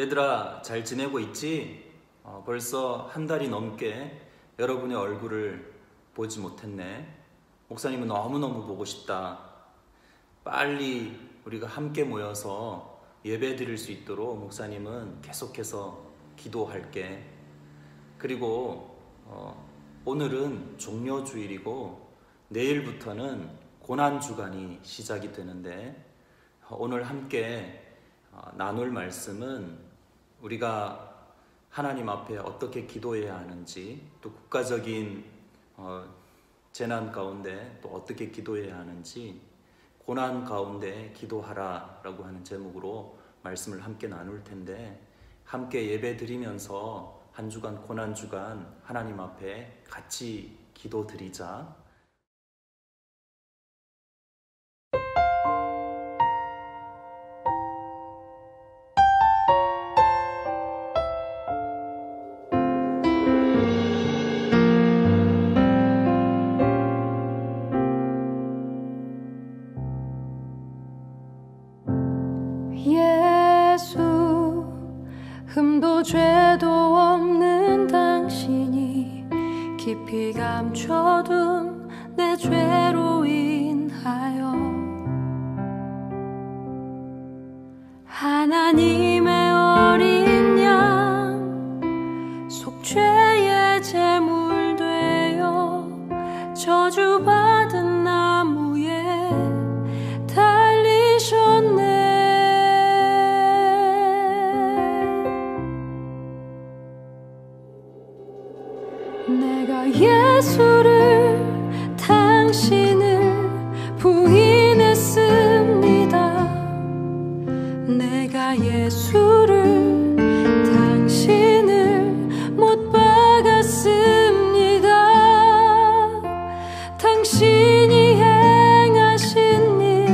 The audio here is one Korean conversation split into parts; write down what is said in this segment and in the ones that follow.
얘들아, 잘 지내고 있지? 벌써 한 달이 넘게 여러분의 얼굴을 보지 못했네. 목사님은 너무너무 보고 싶다. 빨리 우리가 함께 모여서 예배 드릴 수 있도록 목사님은 계속해서 기도할게. 그리고 오늘은 종료주일이고 내일부터는 고난주간이 시작이 되는데, 오늘 함께 나눌 말씀은 우리가 하나님 앞에 어떻게 기도해야 하는지, 또 국가적인 재난 가운데 또 어떻게 기도해야 하는지, 고난 가운데 기도하라 라고 하는 제목으로 말씀을 함께 나눌 텐데, 함께 예배 드리면서 한 주간 고난주간 하나님 앞에 같이 기도 드리자. 예수, 흠도 죄도 없는 당신이 깊이 감춰둔 내 죄로 인하여 하나님의 어린 양 속죄의 제물 되어 저주받은 나무에 달리셨네. 내가 예수를, 당신을 부인했습니다. 내가 예수를, 당신을 못 박았습니다. 당신이 행하신 일,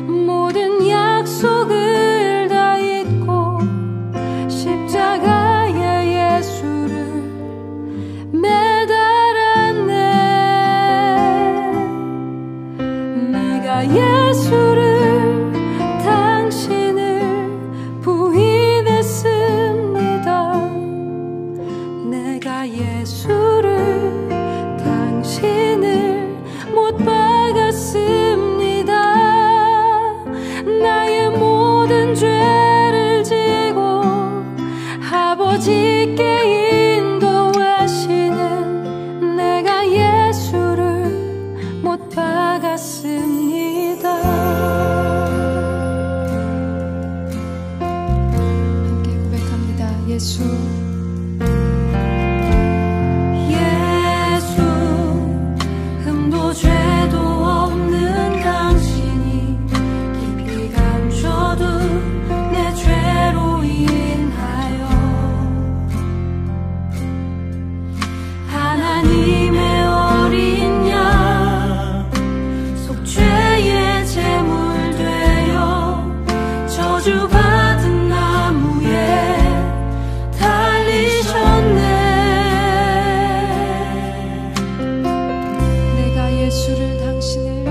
모든 약속을 다 잊고 십자가의 예수를 매달았네. 내가 예수를, 당신을 부인했습니다. 내가 예수를, 당신을 못 박았습니다. 나의 모든 죄를 지고 아버지께 인도하시는 내가 예수를 못 박았습니다. 함께 고백합니다. 예수, 예수, 흠도 죄도 없는 당신이 깊이 감춰둔 내 죄로 인하여 하나님의 어린 양 속죄의 제물 되어 저주받은 나무에 달리셨네. 내가 예수를, 당신을,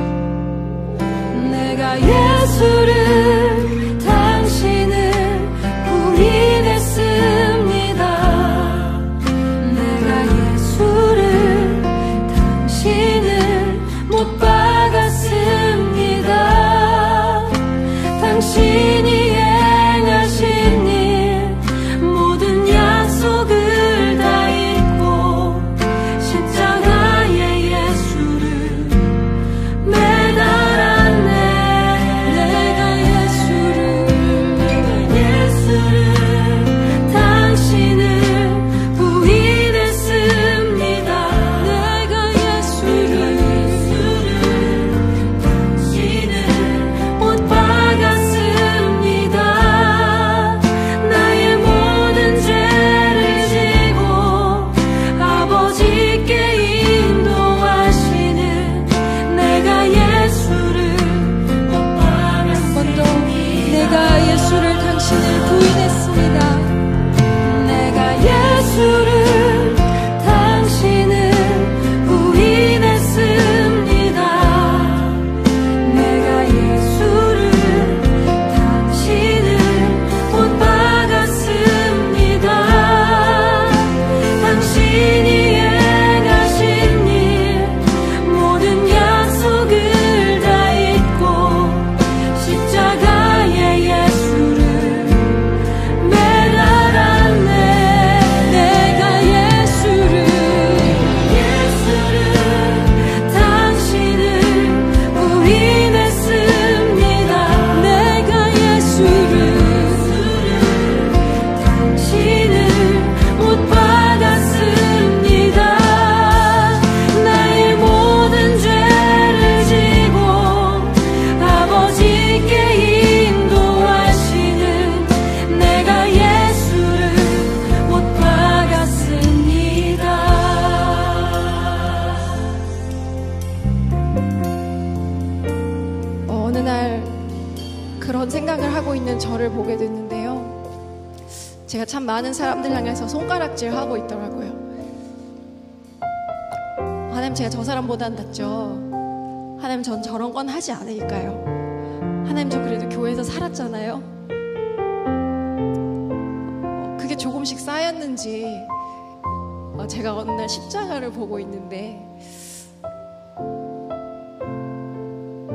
내가 예수를, 당신을 부인했습니다. 내가 예수를, 당신을 못 박았습니다. 당신이 행하신 일, 모든 약속을 다 잊고 십자가의 예수를 매달았네. 내가 예수를, 당신을 부인했습니다. 내가 예수를, 당신을 못 박았습니다. 그런 생각을 하고 있는 저를 보게 됐는데요. 제가 참 많은 사람들 향해서 손가락질 하고 있더라고요. 하나님, 제가 저 사람보단 낫죠. 하나님, 전 저런 건 하지 않으니까요. 하나님, 저 그래도 교회에서 살았잖아요. 그게 조금씩 쌓였는지 제가 어느 날 십자가를 보고 있는데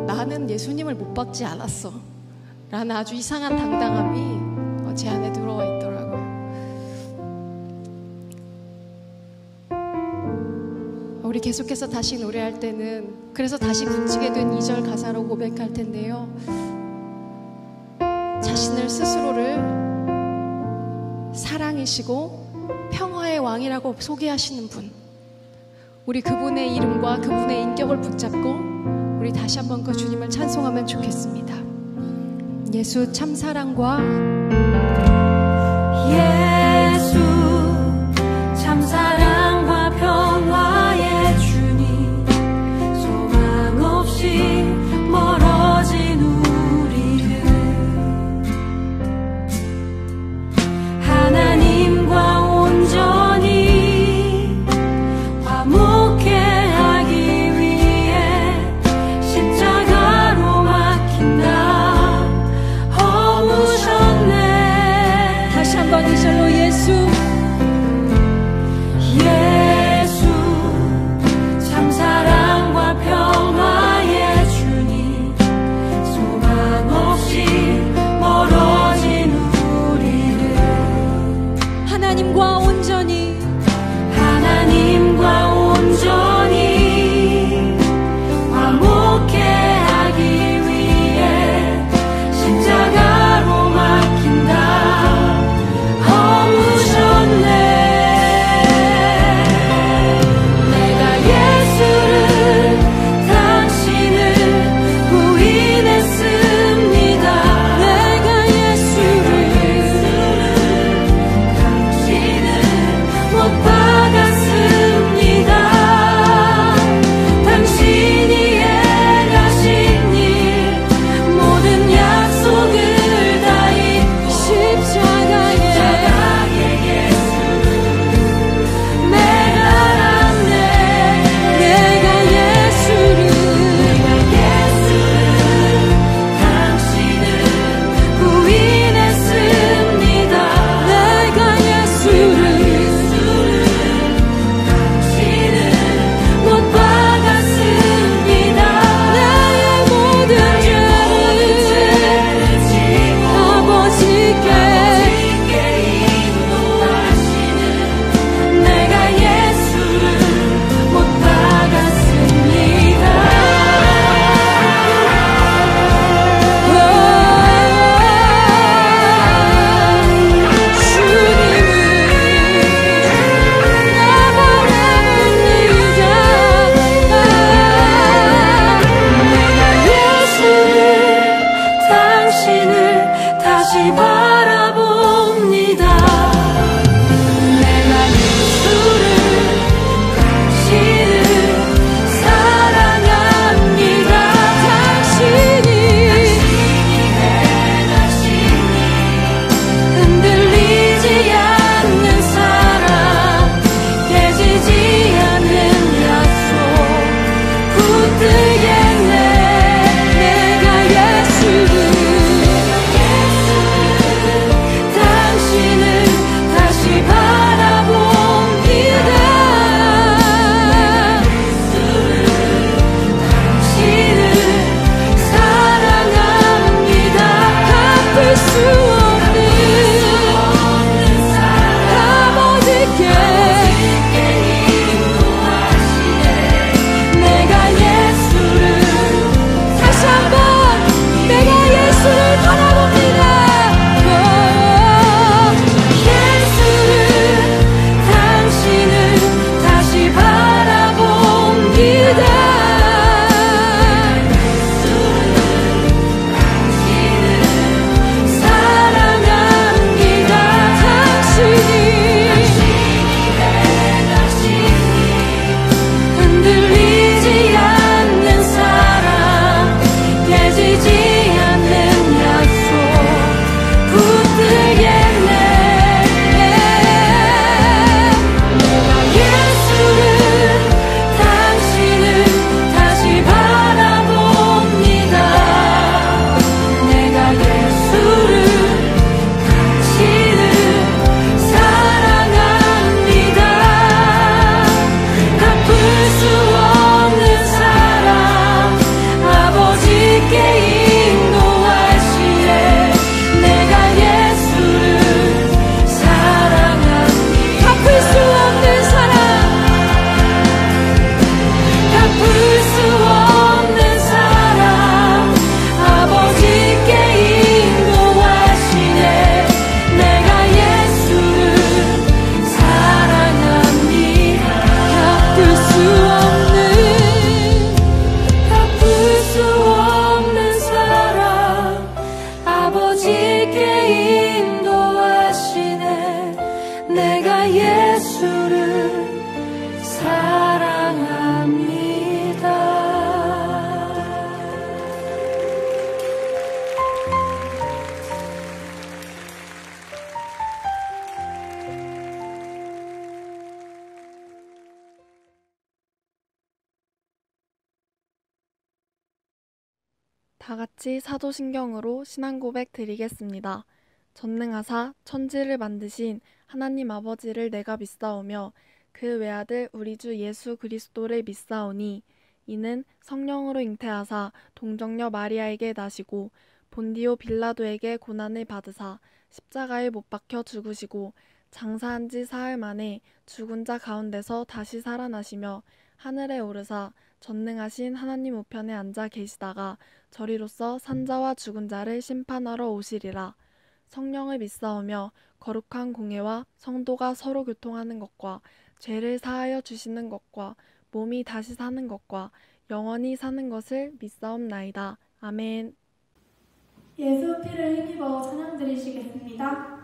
나는 예수님을 못 박지 않았어 라는 아주 이상한 당당함이 제 안에 들어와 있더라고요. 우리 계속해서 다시 노래할 때는 그래서 다시 붙이게 된 2절 가사로 고백할 텐데요. 자신을 스스로를 사랑이시고 평화의 왕이라고 소개하시는 분, 우리 그분의 이름과 그분의 인격을 붙잡고 우리 다시 한번 그 주님을 찬송하면 좋겠습니다. 예수 참 사랑과 예수 참 사랑과 평화의 주님, 소망 없이 멀어진 우리를 하나님과 온전히 화목해 하기 위해 십자가로 맡긴다 허무셨네. 다 같이 사도신경으로 신앙 고백 드리겠습니다. 전능하사 천지를 만드신 하나님 아버지를 내가 믿사오며 그 외아들 우리 주 예수 그리스도를 믿사오니 이는 성령으로 잉태하사 동정녀 마리아에게 나시고 본디오 빌라도에게 고난을 받으사 십자가에 못 박혀 죽으시고 장사한 지 사흘 만에 죽은 자 가운데서 다시 살아나시며 하늘에 오르사 전능하신 하나님 우편에 앉아 계시다가 저리로서 산자와 죽은 자를 심판하러 오시리라. 성령을 믿사오며 거룩한 공예와 성도가 서로 교통하는 것과 죄를 사하여 주시는 것과 몸이 다시 사는 것과 영원히 사는 것을 믿사옵나이다. 아멘. 예수 피를 힘입어 찬양 드리시겠습니다.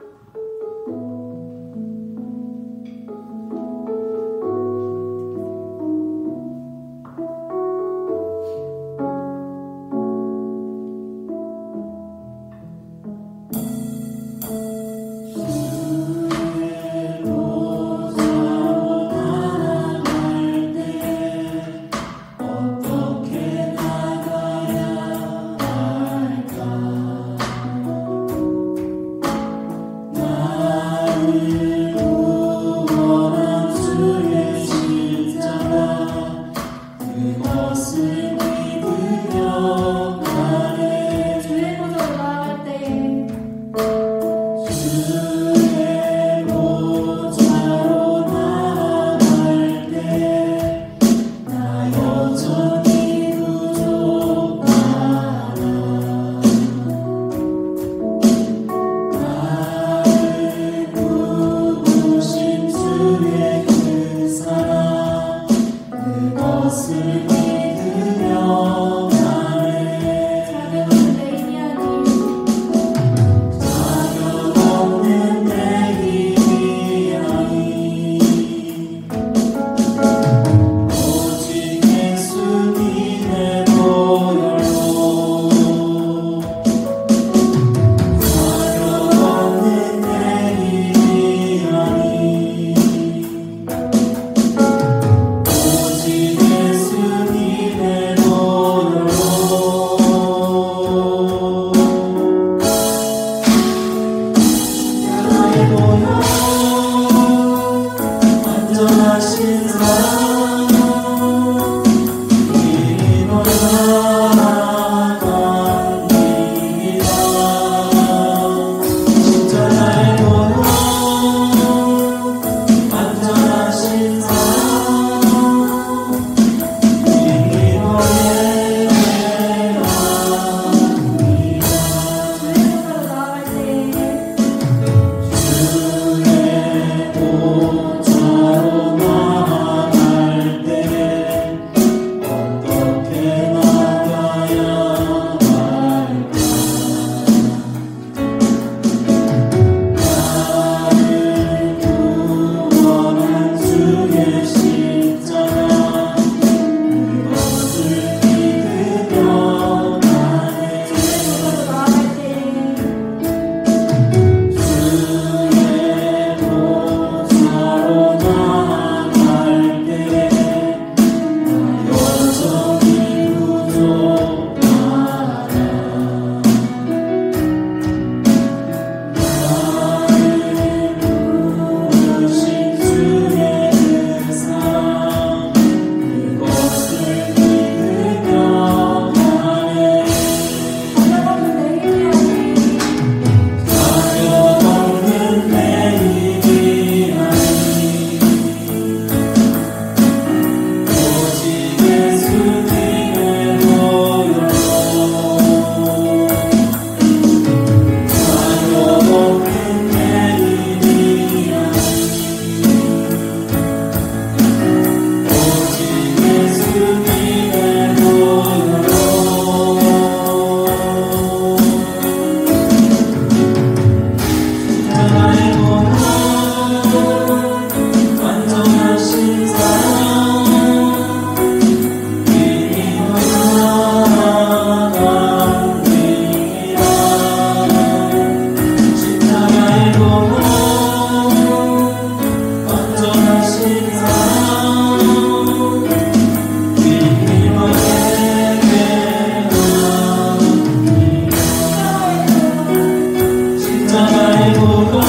십자가의 보혈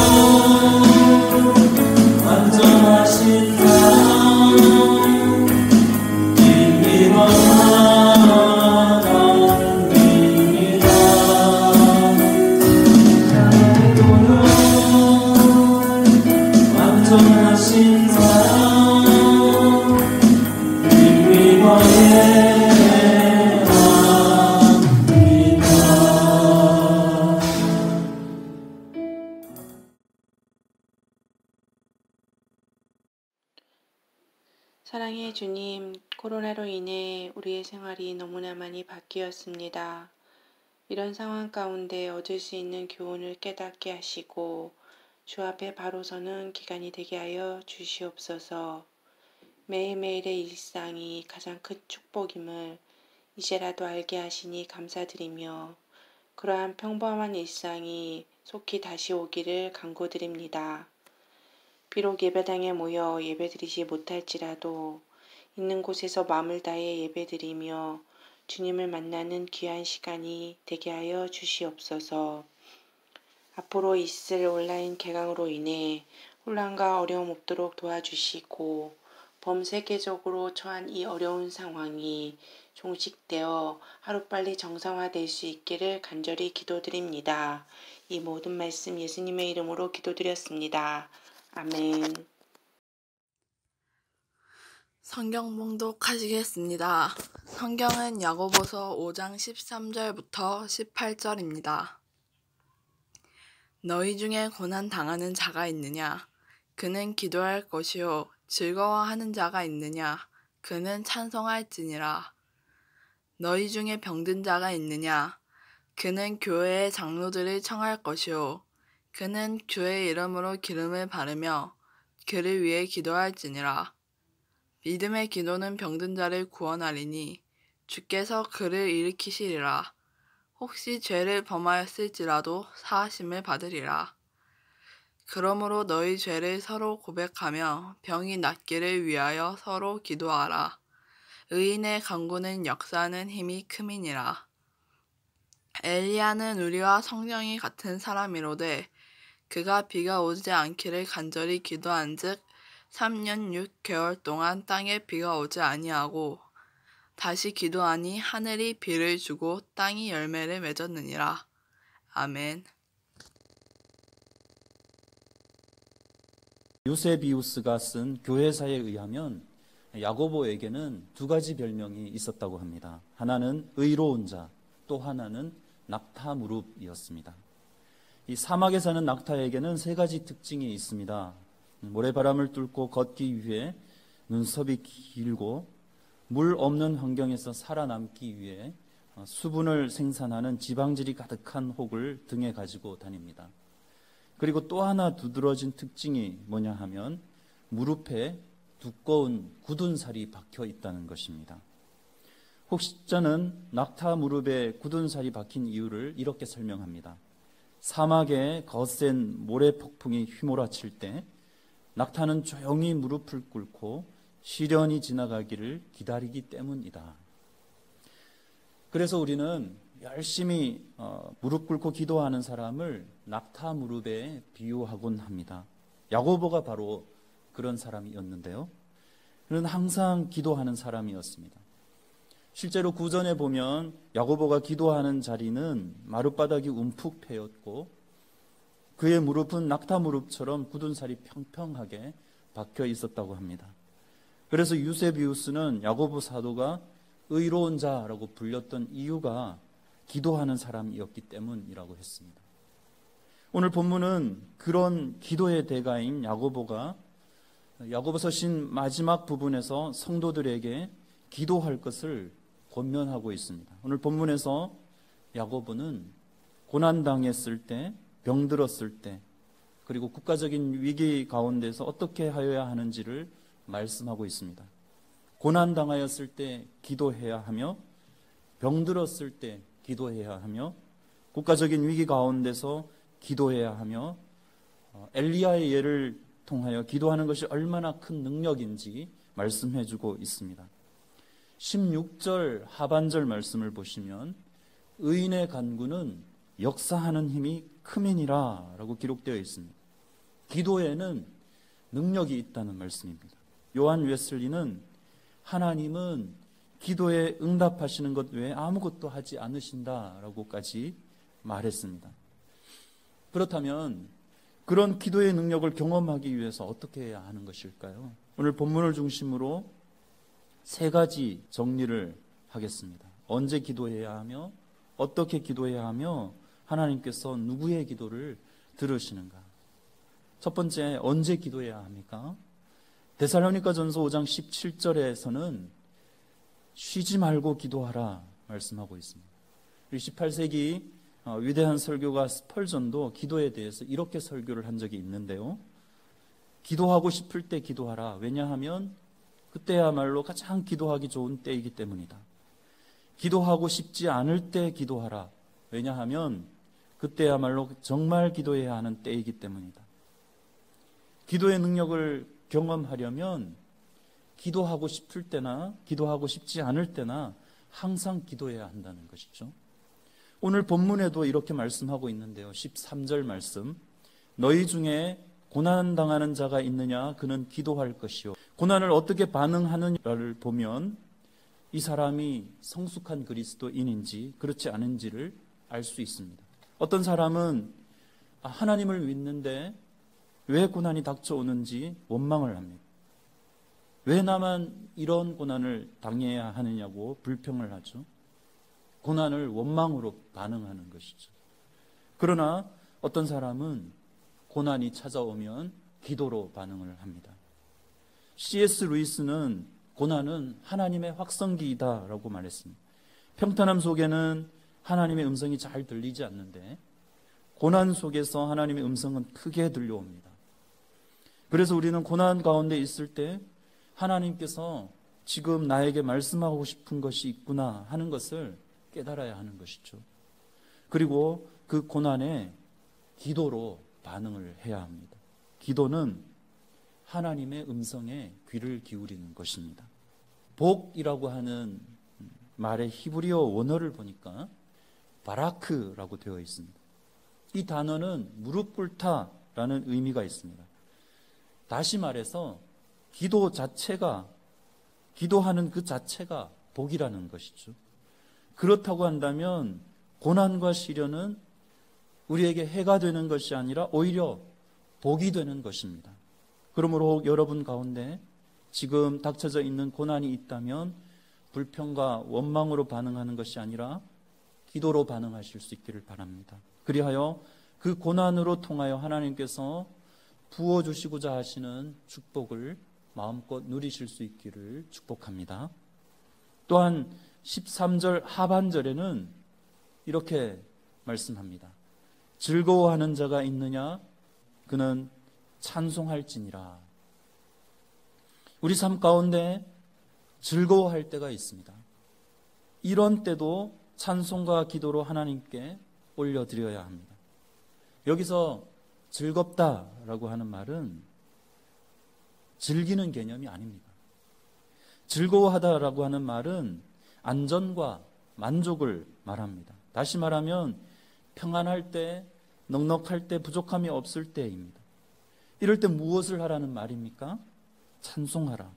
완전하신 사랑 힘입어나갑니다. 십자가의 보혈 완전하신 사랑 힘입어나갑니다. 사랑의 주님, 코로나로 인해 우리의 생활이 너무나 많이 바뀌었습니다. 이런 상황 가운데 얻을 수 있는 교훈을 깨닫게 하시고 주 앞에 바로 서는 기간이 되게 하여 주시옵소서. 매일매일의 일상이 가장 큰 축복임을 이제라도 알게 하시니 감사드리며 그러한 평범한 일상이 속히 다시 오기를 간구드립니다. 비록 예배당에 모여 예배드리지 못할지라도 있는 곳에서 마음을 다해 예배드리며 주님을 만나는 귀한 시간이 되게 하여 주시옵소서. 앞으로 있을 온라인 개강으로 인해 혼란과 어려움 없도록 도와주시고 범세계적으로 처한 이 어려운 상황이 종식되어 하루빨리 정상화될 수 있기를 간절히 기도드립니다. 이 모든 말씀 예수님의 이름으로 기도드렸습니다. 아멘. 성경 봉독하시겠습니다. 성경은 야고보서 5장 13절부터 18절입니다. 너희 중에 고난 당하는 자가 있느냐? 그는 기도할 것이요. 즐거워하는 자가 있느냐? 그는 찬송할지니라. 너희 중에 병든 자가 있느냐? 그는 교회의 장로들을 청할 것이요. 그는 주의 이름으로 기름을 바르며 그를 위해 기도할지니라. 믿음의 기도는 병든 자를 구원하리니 주께서 그를 일으키시리라. 혹시 죄를 범하였을지라도 사하심을 받으리라. 그러므로 너희 죄를 서로 고백하며 병이 낫기를 위하여 서로 기도하라. 의인의 간구는 역사하는 힘이 큼이니라. 엘리야는 우리와 성령이 같은 사람이로되 그가 비가 오지 않기를 간절히 기도한즉 3년 6개월 동안 땅에 비가 오지 아니하고 다시 기도하니 하늘이 비를 주고 땅이 열매를 맺었느니라. 아멘. 유세비우스가 쓴 교회사에 의하면 야고보에게는 두 가지 별명이 있었다고 합니다. 하나는 의로운 자, 또 하나는 낙타무릎이었습니다. 이 사막에 사는 낙타에게는 세 가지 특징이 있습니다. 모래바람을 뚫고 걷기 위해 눈썹이 길고 물 없는 환경에서 살아남기 위해 수분을 생산하는 지방질이 가득한 혹을 등에 가지고 다닙니다. 그리고 또 하나 두드러진 특징이 뭐냐 하면 무릎에 두꺼운 굳은 살이 박혀 있다는 것입니다. 혹자는 낙타 무릎에 굳은 살이 박힌 이유를 이렇게 설명합니다. 사막에 거센 모래 폭풍이 휘몰아칠 때 낙타는 조용히 무릎을 꿇고 시련이 지나가기를 기다리기 때문이다. 그래서 우리는 열심히 무릎 꿇고 기도하는 사람을 낙타 무릎에 비유하곤 합니다. 야고보가 바로 그런 사람이었는데요. 그는 항상 기도하는 사람이었습니다. 실제로 구전에 보면 야고보가 기도하는 자리는 마룻바닥이 움푹 패였고 그의 무릎은 낙타 무릎처럼 굳은 살이 평평하게 박혀 있었다고 합니다. 그래서 유세비우스는 야고보 사도가 의로운 자라고 불렸던 이유가 기도하는 사람이었기 때문이라고 했습니다. 오늘 본문은 그런 기도의 대가인 야고보가 야고보서 신 마지막 부분에서 성도들에게 기도할 것을 권면하고 있습니다. 오늘 본문에서 야고보는 고난당했을 때, 병들었을 때, 그리고 국가적인 위기 가운데서 어떻게 하여야 하는지를 말씀하고 있습니다. 고난당하였을 때 기도해야 하며 병들었을 때 기도해야 하며 국가적인 위기 가운데서 기도해야 하며 엘리야의 예를 통하여 기도하는 것이 얼마나 큰 능력인지 말씀해주고 있습니다. 16절 하반절 말씀을 보시면 의인의 간구는 역사하는 힘이 크민이라 라고 기록되어 있습니다. 기도에는 능력이 있다는 말씀입니다. 요한 웨슬리는 하나님은 기도에 응답하시는 것 외에 아무것도 하지 않으신다라고까지 말했습니다. 그렇다면 그런 기도의 능력을 경험하기 위해서 어떻게 해야 하는 것일까요? 오늘 본문을 중심으로 세 가지 정리를 하겠습니다. 언제 기도해야 하며 어떻게 기도해야 하며 하나님께서 누구의 기도를 들으시는가? 첫 번째, 언제 기도해야 합니까? 데살로니가전서 5장 17절에서는 쉬지 말고 기도하라 말씀하고 있습니다. 18세기 위대한 설교가 스펄전도 기도에 대해서 이렇게 설교를 한 적이 있는데요. 기도하고 싶을 때 기도하라. 왜냐하면 그때야말로 가장 기도하기 좋은 때이기 때문이다. 기도하고 싶지 않을 때 기도하라. 왜냐하면 그때야말로 정말 기도해야 하는 때이기 때문이다. 기도의 능력을 경험하려면 기도하고 싶을 때나 기도하고 싶지 않을 때나 항상 기도해야 한다는 것이죠. 오늘 본문에도 이렇게 말씀하고 있는데요. 13절 말씀. 너희 중에 고난당하는 자가 있느냐? 그는 기도할 것이요. 고난을 어떻게 반응하느냐를 보면 이 사람이 성숙한 그리스도인인지 그렇지 않은지를 알 수 있습니다. 어떤 사람은 하나님을 믿는데 왜 고난이 닥쳐오는지 원망을 합니다. 왜 나만 이런 고난을 당해야 하느냐고 불평을 하죠. 고난을 원망으로 반응하는 것이죠. 그러나 어떤 사람은 고난이 찾아오면 기도로 반응을 합니다. C.S. 루이스는 고난은 하나님의 확성기이다라고 말했습니다. 평탄함 속에는 하나님의 음성이 잘 들리지 않는데 고난 속에서 하나님의 음성은 크게 들려옵니다. 그래서 우리는 고난 가운데 있을 때 하나님께서 지금 나에게 말씀하고 싶은 것이 있구나 하는 것을 깨달아야 하는 것이죠. 그리고 그 고난에 기도로 반응을 해야 합니다. 기도는 하나님의 음성에 귀를 기울이는 것입니다. 복이라고 하는 말의 히브리어 원어를 보니까 바라크라고 되어 있습니다. 이 단어는 무릎 꿇다라는 의미가 있습니다. 다시 말해서 기도 자체가, 기도하는 그 자체가 복이라는 것이죠. 그렇다고 한다면 고난과 시련은 우리에게 해가 되는 것이 아니라 오히려 복이 되는 것입니다. 그러므로 여러분 가운데 지금 닥쳐져 있는 고난이 있다면 불평과 원망으로 반응하는 것이 아니라 기도로 반응하실 수 있기를 바랍니다. 그리하여 그 고난으로 통하여 하나님께서 부어주시고자 하시는 축복을 마음껏 누리실 수 있기를 축복합니다. 또한 13절 하반절에는 이렇게 말씀합니다. 즐거워하는 자가 있느냐? 그는 찬송할지니라. 우리 삶 가운데 즐거워할 때가 있습니다. 이런 때도 찬송과 기도로 하나님께 올려드려야 합니다. 여기서 즐겁다라고 하는 말은 즐기는 개념이 아닙니다. 즐거워하다라고 하는 말은 안전과 만족을 말합니다. 다시 말하면 평안할 때, 넉넉할 때, 부족함이 없을 때입니다. 이럴 때 무엇을 하라는 말입니까? 찬송하라.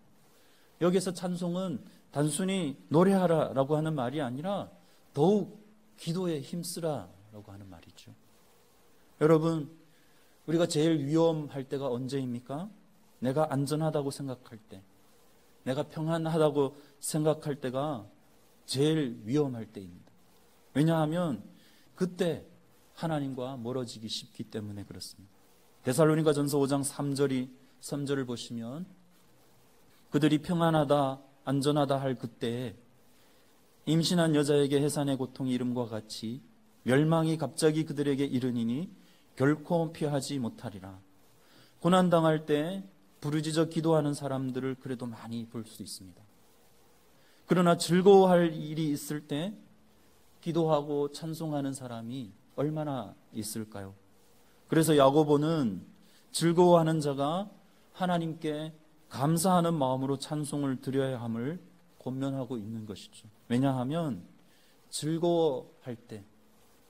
여기서 찬송은 단순히 노래하라라고 하는 말이 아니라 더욱 기도에 힘쓰라라고 하는 말이죠. 여러분, 우리가 제일 위험할 때가 언제입니까? 내가 안전하다고 생각할 때, 내가 평안하다고 생각할 때가 제일 위험할 때입니다. 왜냐하면 그때 하나님과 멀어지기 쉽기 때문에 그렇습니다. 데살로니가전서 5장 3절을 보시면 그들이 평안하다, 안전하다 할 그때에 임신한 여자에게 해산의 고통이 이름과 같이 멸망이 갑자기 그들에게 이르니니 결코 피하지 못하리라. 고난당할 때 부르짖어 기도하는 사람들을 그래도 많이 볼 수 있습니다. 그러나 즐거워할 일이 있을 때 기도하고 찬송하는 사람이 얼마나 있을까요? 그래서 야고보는 즐거워하는 자가 하나님께 감사하는 마음으로 찬송을 드려야 함을 권면하고 있는 것이죠. 왜냐하면 즐거워할 때,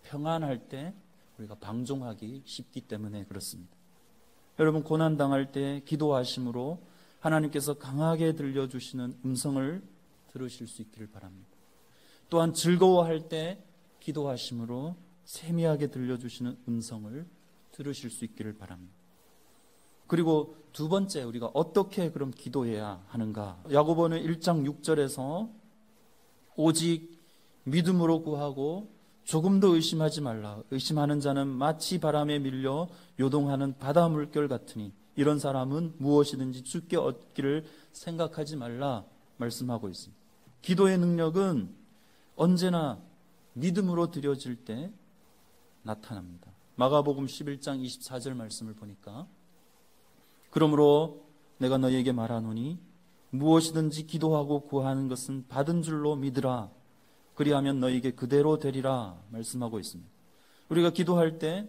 평안할 때 우리가 방종하기 쉽기 때문에 그렇습니다. 여러분, 고난당할 때 기도하심으로 하나님께서 강하게 들려주시는 음성을 들으실 수 있기를 바랍니다. 또한 즐거워할 때 기도하심으로 세미하게 들려주시는 음성을 들으실 수 있기를 바랍니다. 그리고 두 번째, 우리가 어떻게 그럼 기도해야 하는가? 야고보는 1장 6절에서 오직 믿음으로 구하고 조금도 의심하지 말라. 의심하는 자는 마치 바람에 밀려 요동하는 바다 물결 같으니 이런 사람은 무엇이든지 주께 얻기를 생각하지 말라 말씀하고 있습니다. 기도의 능력은 언제나 믿음으로 드려질 때 나타납니다. 마가복음 11장 24절 말씀을 보니까 그러므로 내가 너희에게 말하노니 무엇이든지 기도하고 구하는 것은 받은 줄로 믿으라. 그리하면 너희에게 그대로 되리라 말씀하고 있습니다. 우리가 기도할 때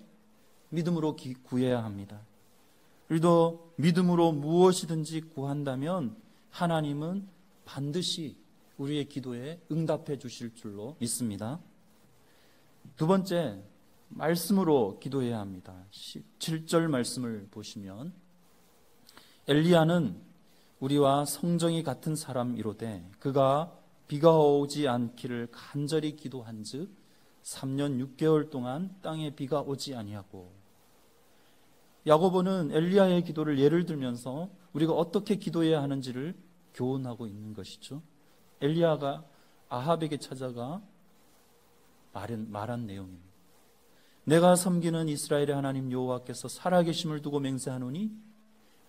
믿음으로 구해야 합니다. 우리도 믿음으로 무엇이든지 구한다면 하나님은 반드시 우리의 기도에 응답해 주실 줄로 믿습니다. 두 번째, 말씀으로 기도해야 합니다. 7절 말씀을 보시면 엘리야는 우리와 성정이 같은 사람이로되 그가 비가 오지 않기를 간절히 기도한 즉 3년 6개월 동안 땅에 비가 오지 아니하고. 야고보는 엘리야의 기도를 예를 들면서 우리가 어떻게 기도해야 하는지를 교훈하고 있는 것이죠. 엘리야가 아합에게 찾아가 말한 내용입니다. 내가 섬기는 이스라엘의 하나님 여호와께서 살아계심을 두고 맹세하노니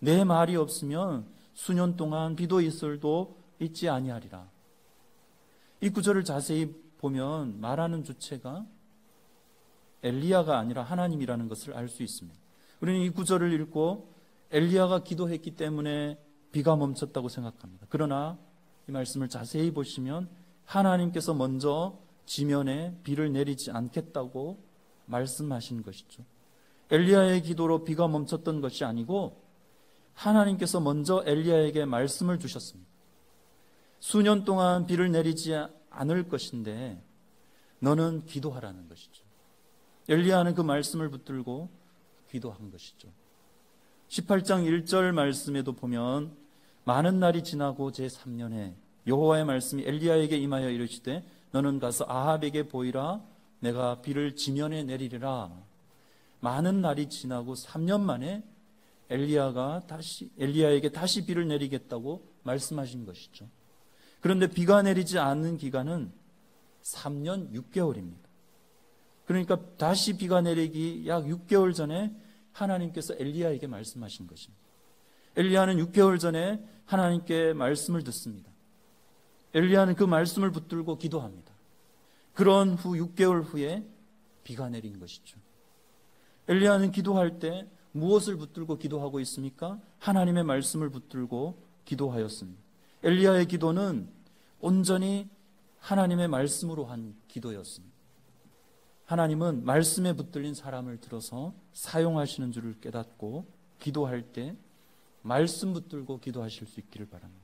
내 말이 없으면 수년 동안 비도 이슬도 있지 아니하리라. 이 구절을 자세히 보면 말하는 주체가 엘리야가 아니라 하나님이라는 것을 알 수 있습니다. 우리는 이 구절을 읽고 엘리야가 기도했기 때문에 비가 멈췄다고 생각합니다. 그러나 이 말씀을 자세히 보시면 하나님께서 먼저 지면에 비를 내리지 않겠다고 말씀하신 것이죠. 엘리야의 기도로 비가 멈췄던 것이 아니고 하나님께서 먼저 엘리야에게 말씀을 주셨습니다. 수년 동안 비를 내리지 않을 것인데 너는 기도하라는 것이죠. 엘리야는 그 말씀을 붙들고 기도한 것이죠. 18장 1절 말씀에도 보면 많은 날이 지나고 제3년에 여호와의 말씀이 엘리야에게 임하여 이르시되 너는 가서 아합에게 보이라. 내가 비를 지면에 내리리라. 많은 날이 지나고 3년 만에 엘리야에게 다시 비를 내리겠다고 말씀하신 것이죠. 그런데 비가 내리지 않는 기간은 3년 6개월입니다. 그러니까 다시 비가 내리기 약 6개월 전에 하나님께서 엘리야에게 말씀하신 것입니다. 엘리야는 6개월 전에 하나님께 말씀을 듣습니다. 엘리야는 그 말씀을 붙들고 기도합니다. 그런 후 6개월 후에 비가 내린 것이죠. 엘리야는 기도할 때 무엇을 붙들고 기도하고 있습니까? 하나님의 말씀을 붙들고 기도하였습니다. 엘리야의 기도는 온전히 하나님의 말씀으로 한 기도였습니다. 하나님은 말씀에 붙들린 사람을 들어서 사용하시는 줄을 깨닫고 기도할 때 말씀 붙들고 기도하실 수 있기를 바랍니다.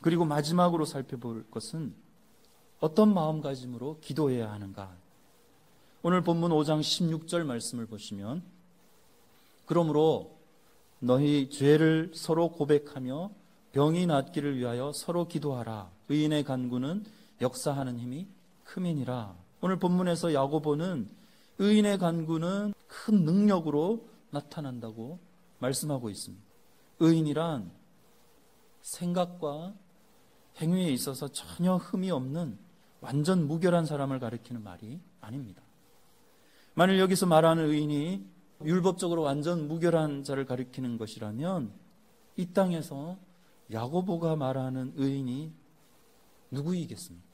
그리고 마지막으로 살펴볼 것은 어떤 마음가짐으로 기도해야 하는가. 오늘 본문 5장 16절 말씀을 보시면 그러므로 너희 죄를 서로 고백하며 병이 낫기를 위하여 서로 기도하라. 의인의 간구는 역사하는 힘이 큼이니라. 오늘 본문에서 야고보는 의인의 간구는 큰 능력으로 나타난다고 말씀하고 있습니다. 의인이란 생각과 행위에 있어서 전혀 흠이 없는 완전 무결한 사람을 가리키는 말이 아닙니다. 만일 여기서 말하는 의인이 율법적으로 완전 무결한 자를 가리키는 것이라면 이 땅에서 야고보가 말하는 의인이 누구이겠습니까?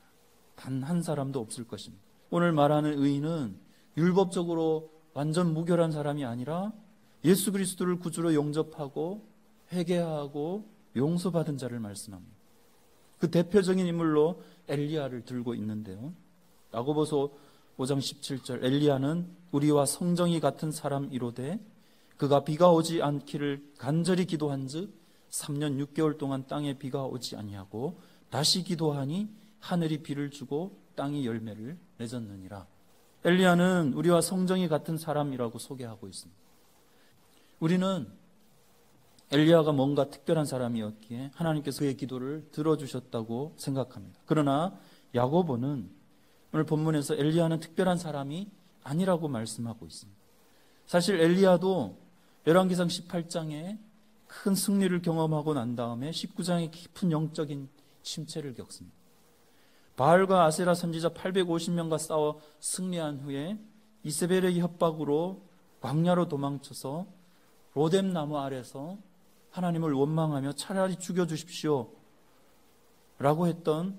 단 한 사람도 없을 것입니다. 오늘 말하는 의인은 율법적으로 완전 무결한 사람이 아니라 예수 그리스도를 구주로 영접하고 회개하고 용서받은 자를 말씀합니다. 그 대표적인 인물로 엘리야를 들고 있는데요. 야고보서 5장 17절 엘리야는 우리와 성정이 같은 사람이로되 그가 비가 오지 않기를 간절히 기도한즉 3년 6개월 동안 땅에 비가 오지 아니하고 다시 기도하니 하늘이 비를 주고 땅이 열매를 맺었느니라. 엘리야는 우리와 성정이 같은 사람이라고 소개하고 있습니다. 우리는 엘리야가 뭔가 특별한 사람이었기에 하나님께서 그의 기도를 들어주셨다고 생각합니다. 그러나 야고보는 오늘 본문에서 엘리야는 특별한 사람이 아니라고 말씀하고 있습니다. 사실 엘리야도 열왕기상 18장에 큰 승리를 경험하고 난 다음에 19장에 깊은 영적인 침체를 겪습니다. 바알과 아세라 선지자 850명과 싸워 승리한 후에 이세벨의 협박으로 광야로 도망쳐서 로뎀 나무 아래서 하나님을 원망하며 차라리 죽여주십시오 라고 했던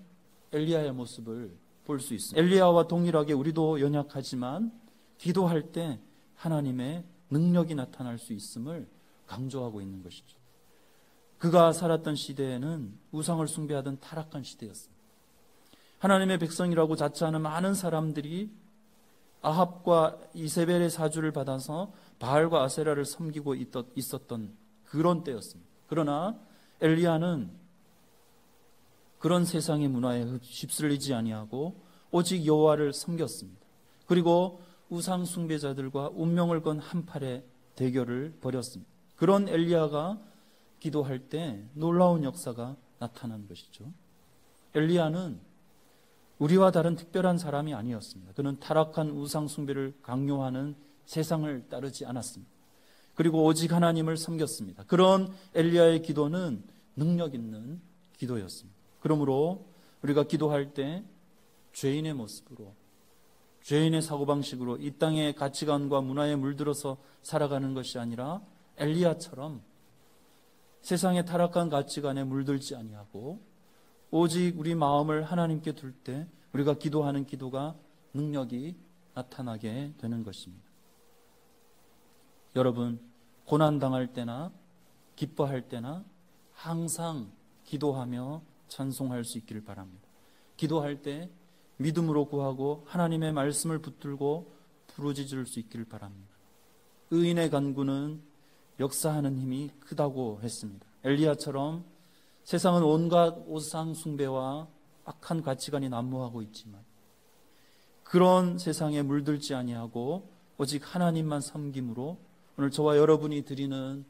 엘리야의 모습을 볼 수 있습니다. 엘리야와 동일하게 우리도 연약하지만 기도할 때 하나님의 능력이 나타날 수 있음을 강조하고 있는 것이죠. 그가 살았던 시대에는 우상을 숭배하던 타락한 시대였습니다. 하나님의 백성이라고 자처하는 많은 사람들이 아합과 이세벨의 사주를 받아서 바알과 아세라를 섬기고 있었던 그런 때였습니다. 그러나 엘리야는 그런 세상의 문화에 휩쓸리지 아니하고 오직 여호와를 섬겼습니다. 그리고 우상 숭배자들과 운명을 건 한팔의 대결을 벌였습니다. 그런 엘리야가 기도할 때 놀라운 역사가 나타난 것이죠. 엘리야는 우리와 다른 특별한 사람이 아니었습니다. 그는 타락한 우상 숭배를 강요하는 세상을 따르지 않았습니다. 그리고 오직 하나님을 섬겼습니다. 그런 엘리야의 기도는 능력 있는 기도였습니다. 그러므로 우리가 기도할 때 죄인의 모습으로, 죄인의 사고방식으로 이 땅의 가치관과 문화에 물들어서 살아가는 것이 아니라 엘리야처럼 세상의 타락한 가치관에 물들지 아니하고 오직 우리 마음을 하나님께 둘 때 우리가 기도하는 기도가 능력이 나타나게 되는 것입니다. 여러분, 고난당할 때나 기뻐할 때나 항상 기도하며 찬송할 수 있기를 바랍니다. 기도할 때 믿음으로 구하고 하나님의 말씀을 붙들고 부르짖을 수 있기를 바랍니다. 의인의 간구는 역사하는 힘이 크다고 했습니다. 엘리야처럼 세상은 온갖 우상 숭배와 악한 가치관이 난무하고 있지만 그런 세상에 물들지 아니하고 오직 하나님만 섬김으로 오늘 저와 여러분이 드리는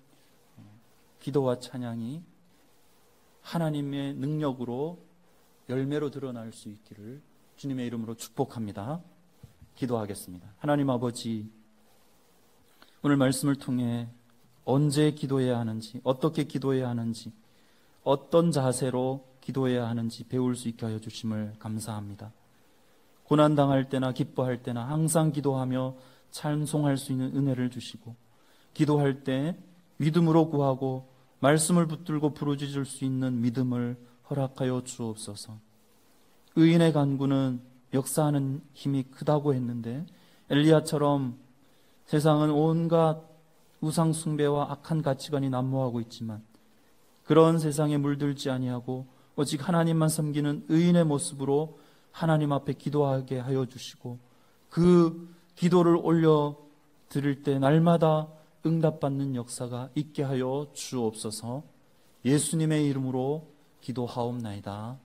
기도와 찬양이 하나님의 능력으로 열매로 드러날 수 있기를 주님의 이름으로 축복합니다. 기도하겠습니다. 하나님 아버지, 오늘 말씀을 통해 언제 기도해야 하는지, 어떻게 기도해야 하는지, 어떤 자세로 기도해야 하는지 배울 수 있게 하여 주심을 감사합니다. 고난당할 때나 기뻐할 때나 항상 기도하며 찬송할 수 있는 은혜를 주시고 기도할 때 믿음으로 구하고 말씀을 붙들고 부르짖을 수 있는 믿음을 허락하여 주옵소서. 의인의 간구는 역사하는 힘이 크다고 했는데 엘리야처럼 세상은 온갖 우상 숭배와 악한 가치관이 난무하고 있지만 그런 세상에 물들지 아니하고 오직 하나님만 섬기는 의인의 모습으로 하나님 앞에 기도하게 하여 주시고 그 기도를 올려 드릴 때 날마다 응답받는 역사가 있게 하여 주옵소서. 예수님의 이름으로 기도하옵나이다.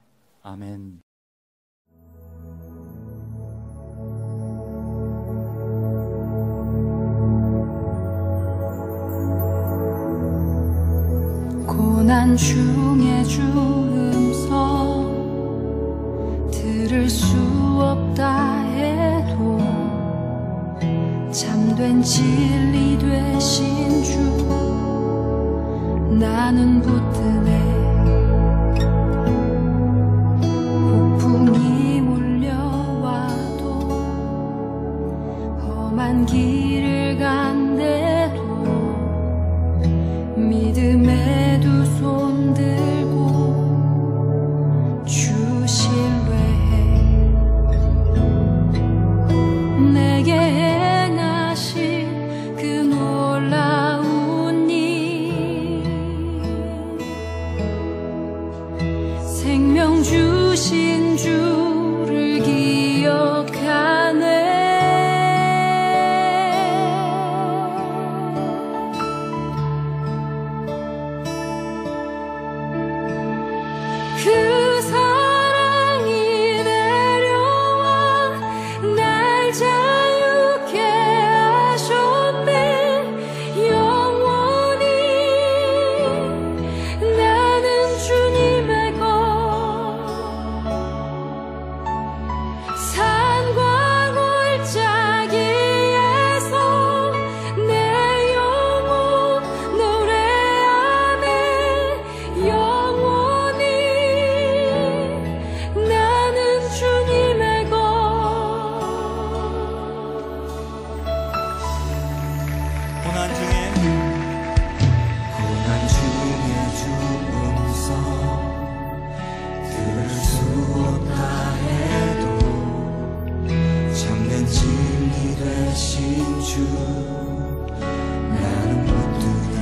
아멘. 고난 중에 주 음성 들을 수 없다 해도 참된 진리 되신 주 나는 붙드네. 폭풍이 몰려와도 험한 길을 간대도 믿음의 두 손 들고 주 신뢰해. 내게 행하신 그 놀라운 일 생명 주신 주를 기억하네. 고난 중에 주 음성 들을 수 없다 해도 참된 진리 되신 주 나는 붙들네.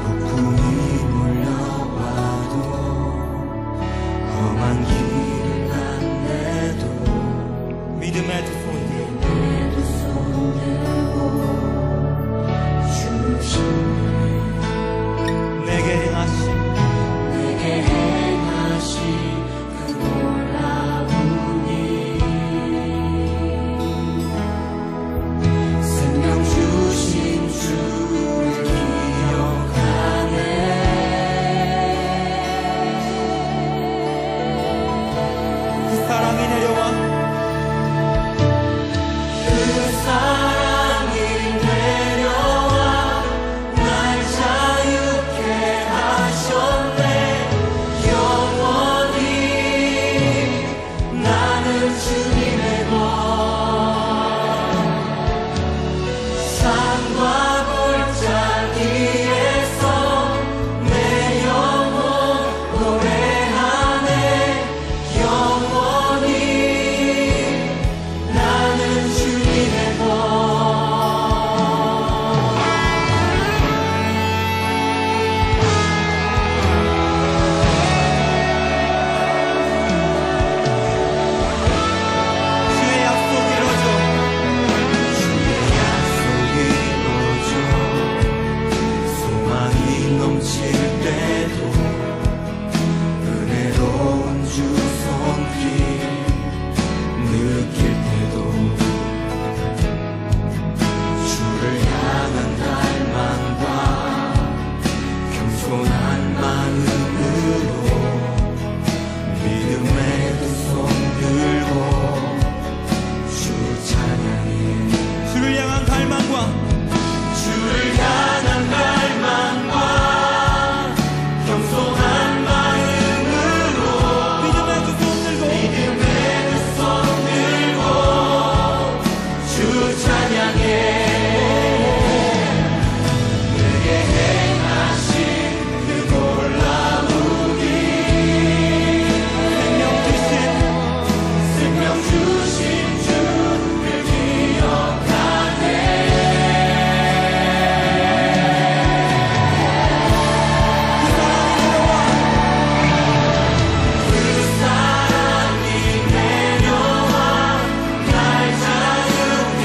폭풍이 몰려와도 험한 길을 간대도 믿음의 두 손 들고 주시네. 내게 행하신 그 놀라운 일 생명 주신 주를 기억하네. 그 사랑이 내려와 날 자유케 하셨네. 영원히 나는 주님의 것. 산과 골짜기에서 내 영혼 노래하네. 영원히 나는 주님의 것. 주의 약속이 이루어져 소망이 넘칠 때도 은혜로운 주 손길 느낄 때도 주를 향한 갈망과 겸손한 마음으로 믿음의 두 손 들고 주 찬양해. 주를 향한 갈망과 겸손한 마음으로 믿음의 두 손 들고 주 찬양해. 내게 행하신 그 놀라운 일 생명 주신 주를 기억하네. 그 사랑이 내려와 날 자유케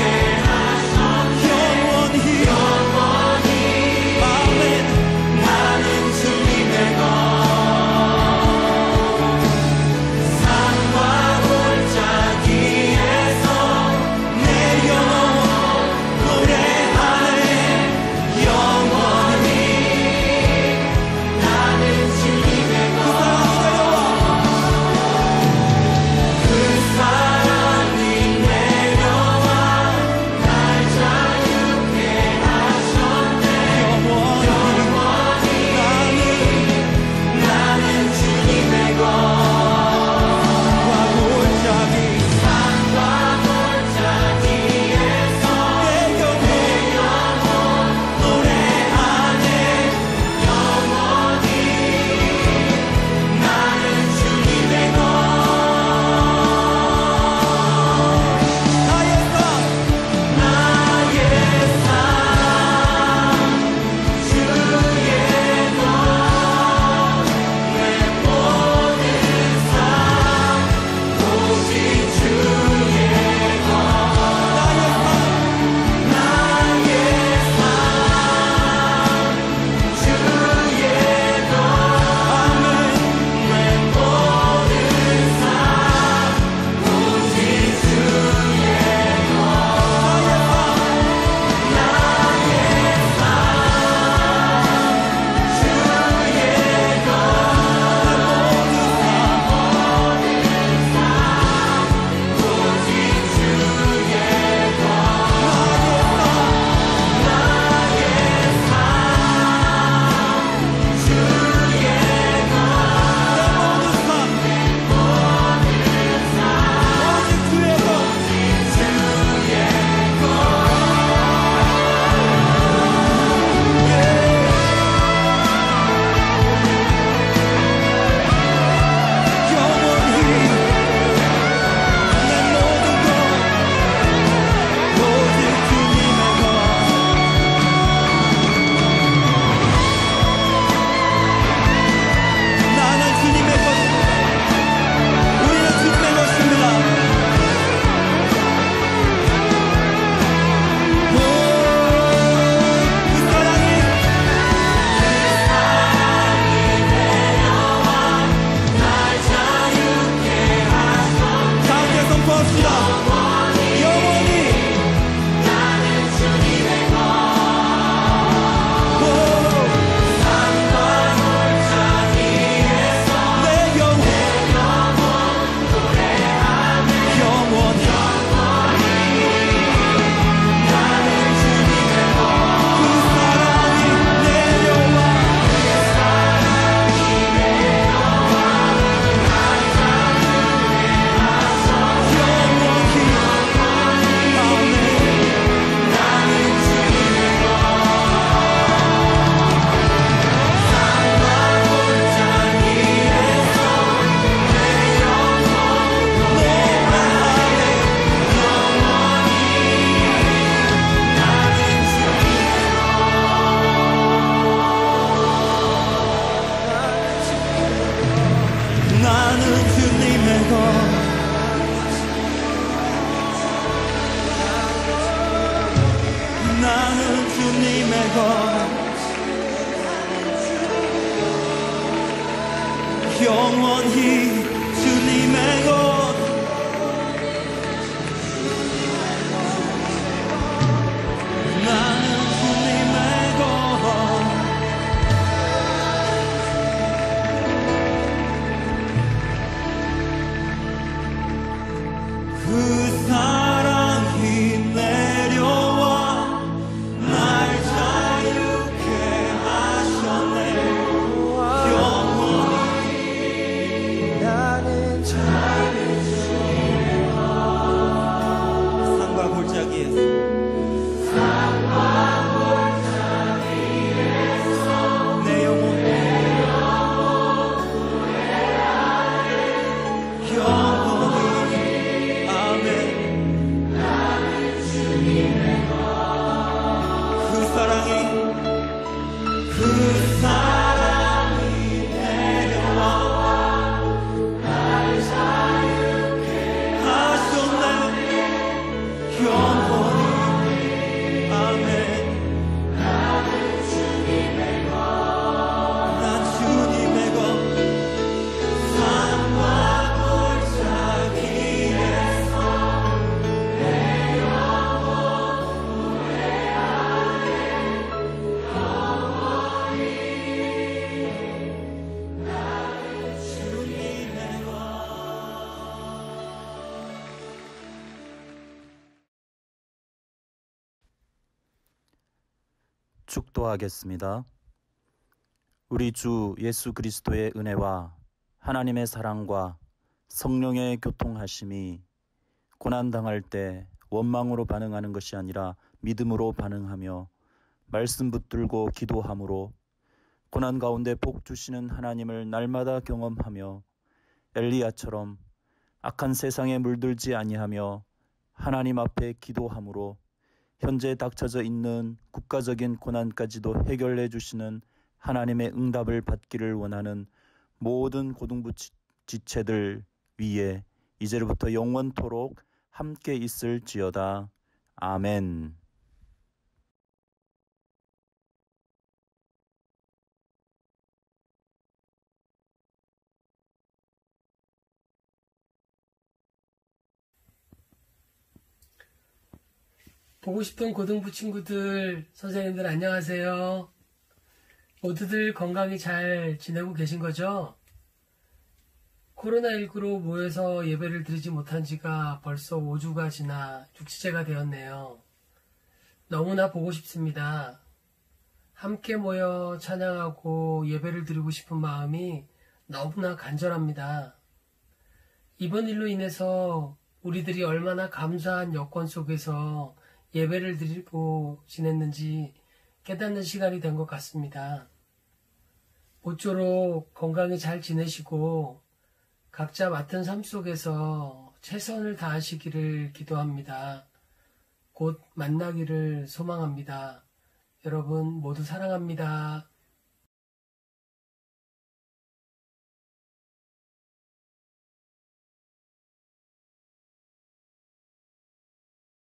주님의 것 영원히 주님의 것 나는 주님의 것 그 사랑이 내려와 날 자유케 하셨네 영원히 나는 산과 골짜기에서 내 영혼 영원히 아멘 그 사랑이 내려와 날 자유케 하셨네 영원히 아멘 나는 주님의 것 난 주님의 것 산과 골짜기에서 내 영혼 후회하네 영원히 나는 주님의 것 축도하겠습니다. 우리 주 예수 그리스도의 은혜와 하나님의 사랑과 성령의 교통하심이 고난당할 때 원망으로 반응하는 것이 아니라 믿음으로 반응하며 말씀 붙들고 기도함으로 고난 가운데 복 주시는 하나님을 날마다 경험하며 엘리야처럼 악한 세상에 물들지 아니하며 하나님 앞에 기도함으로 현재 닥쳐져 있는 국가적인 고난까지도 해결해 주시는 하나님의 응답을 받기를 원하는 모든 고등부 지체들 위에 이제로부터 영원토록 함께 있을지어다. 아멘. 보고 싶은 고등부 친구들, 선생님들 안녕하세요. 모두들 건강히 잘 지내고 계신 거죠? 코로나19로 모여서 예배를 드리지 못한 지가 벌써 5주가 지나 6주째가 되었네요. 너무나 보고 싶습니다. 함께 모여 찬양하고 예배를 드리고 싶은 마음이 너무나 간절합니다. 이번 일로 인해서 우리들이 얼마나 감사한 여건 속에서 예배를 드리고 지냈는지 깨닫는 시간이 된 것 같습니다. 모쪼록 건강히 잘 지내시고 각자 맡은 삶 속에서 최선을 다하시기를 기도합니다. 곧 만나기를 소망합니다. 여러분 모두 사랑합니다.